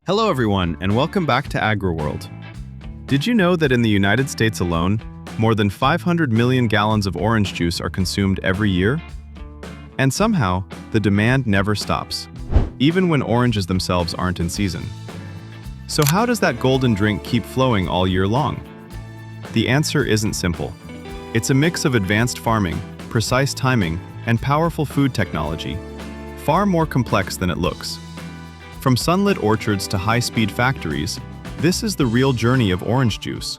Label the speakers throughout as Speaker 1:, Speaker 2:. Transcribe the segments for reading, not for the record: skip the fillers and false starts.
Speaker 1: Hello everyone, and welcome back to AgriWorld. Did you know that in the United States alone, more than 500 million gallons of orange juice are consumed every year? And somehow, the demand never stops, even when oranges themselves aren't in season. So how does that golden drink keep flowing all year long? The answer isn't simple. It's a mix of advanced farming, precise timing, and powerful food technology, far more complex than it looks. From sunlit orchards to high-speed factories, this is the real journey of orange juice.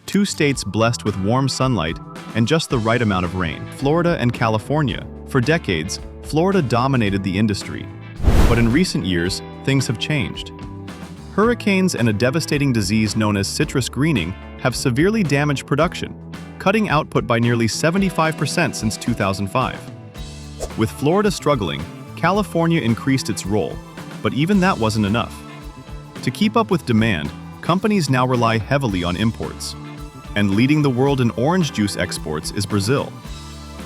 Speaker 1: Two states blessed with warm sunlight and just the right amount of rain, Florida and California. For decades, Florida dominated the industry. But in recent years, things have changed. Hurricanes and a devastating disease known as citrus greening have severely damaged production, cutting output by nearly 75% since 2005. With Florida struggling, California increased its role, but even that wasn't enough. To keep up with demand, companies now rely heavily on imports. And leading the world in orange juice exports is Brazil.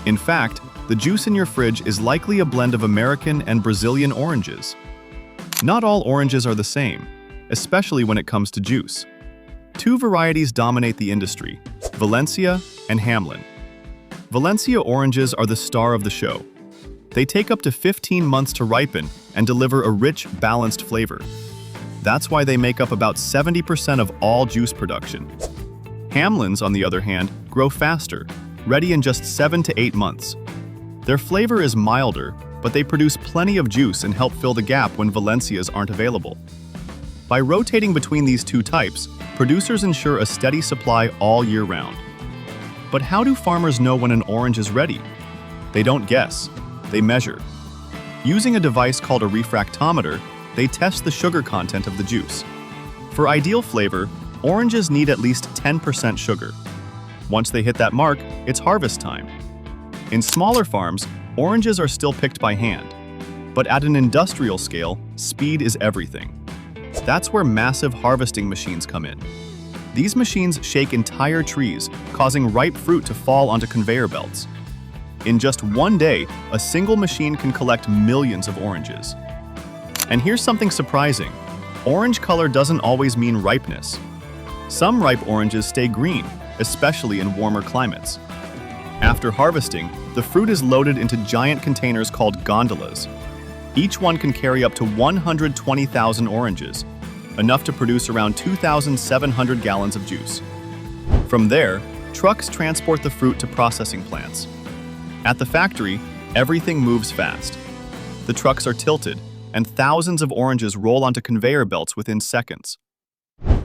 Speaker 1: In fact, the juice in your fridge is likely a blend of American and Brazilian oranges. Not all oranges are the same, especially when it comes to juice. Two varieties dominate the industry, Valencia and Hamlin. Valencia oranges are the star of the show. They take up to 15 months to ripen and deliver a rich, balanced flavor. That's why they make up about 70% of all juice production. Hamlins, on the other hand, grow faster, ready in just 7 to 8 months. Their flavor is milder, but they produce plenty of juice and help fill the gap when Valencias aren't available. By rotating between these two types, producers ensure a steady supply all year round. But how do farmers know when an orange is ready? They don't guess. They measure. Using a device called a refractometer, they test the sugar content of the juice. For ideal flavor, oranges need at least 10% sugar. Once they hit that mark, it's harvest time. In smaller farms, oranges are still picked by hand. But at an industrial scale, speed is everything. That's where massive harvesting machines come in. These machines shake entire trees, causing ripe fruit to fall onto conveyor belts. In just one day, a single machine can collect millions of oranges. And here's something surprising. Orange color doesn't always mean ripeness. Some ripe oranges stay green, especially in warmer climates. After harvesting, the fruit is loaded into giant containers called gondolas. Each one can carry up to 120,000 oranges, enough to produce around 2,700 gallons of juice. From there, trucks transport the fruit to processing plants. At the factory, everything moves fast. The trucks are tilted, and thousands of oranges roll onto conveyor belts within seconds.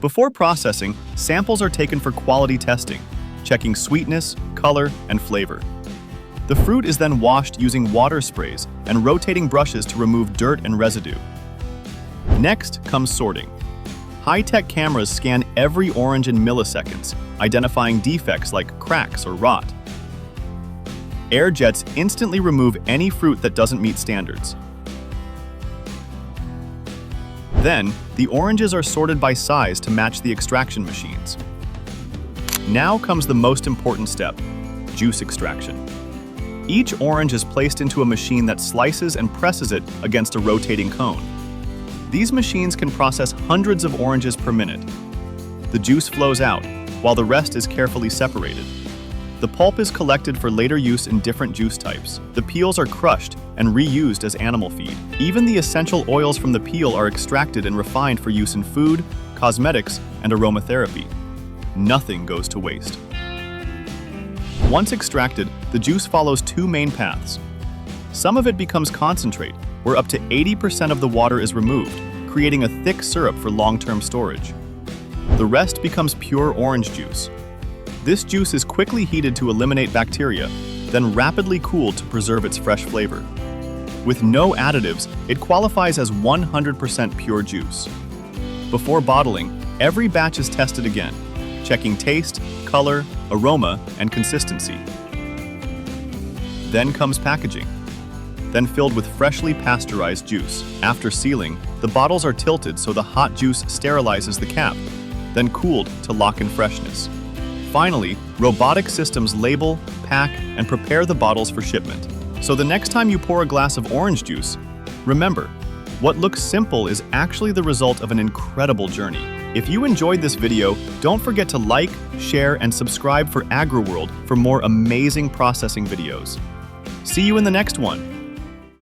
Speaker 1: Before processing, samples are taken for quality testing, checking sweetness, color, and flavor. The fruit is then washed using water sprays and rotating brushes to remove dirt and residue. Next comes sorting. High-tech cameras scan every orange in milliseconds, identifying defects like cracks or rot. Air jets instantly remove any fruit that doesn't meet standards. Then, the oranges are sorted by size to match the extraction machines. Now comes the most important step, juice extraction. Each orange is placed into a machine that slices and presses it against a rotating cone. These machines can process hundreds of oranges per minute. The juice flows out, while the rest is carefully separated. The pulp is collected for later use in different juice types. The peels are crushed and reused as animal feed. Even the essential oils from the peel are extracted and refined for use in food, cosmetics, and aromatherapy. Nothing goes to waste. Once extracted, the juice follows two main paths. Some of it becomes concentrate, where up to 80% of the water is removed, creating a thick syrup for long-term storage. The rest becomes pure orange juice. This juice is quickly heated to eliminate bacteria, then rapidly cooled to preserve its fresh flavor. With no additives, it qualifies as 100% pure juice. Before bottling, every batch is tested again, checking taste, color, aroma, and consistency. Then comes packaging, then filled with freshly pasteurized juice. After sealing, the bottles are tilted so the hot juice sterilizes the cap, then cooled to lock in freshness. Finally, robotic systems label, pack, and prepare the bottles for shipment, So the next time you pour a glass of orange juice, remember, what looks simple is actually the result of an incredible journey. If you enjoyed this video, don't forget to like, share, and subscribe for AgriWorld for more amazing processing videos. See you in the next one.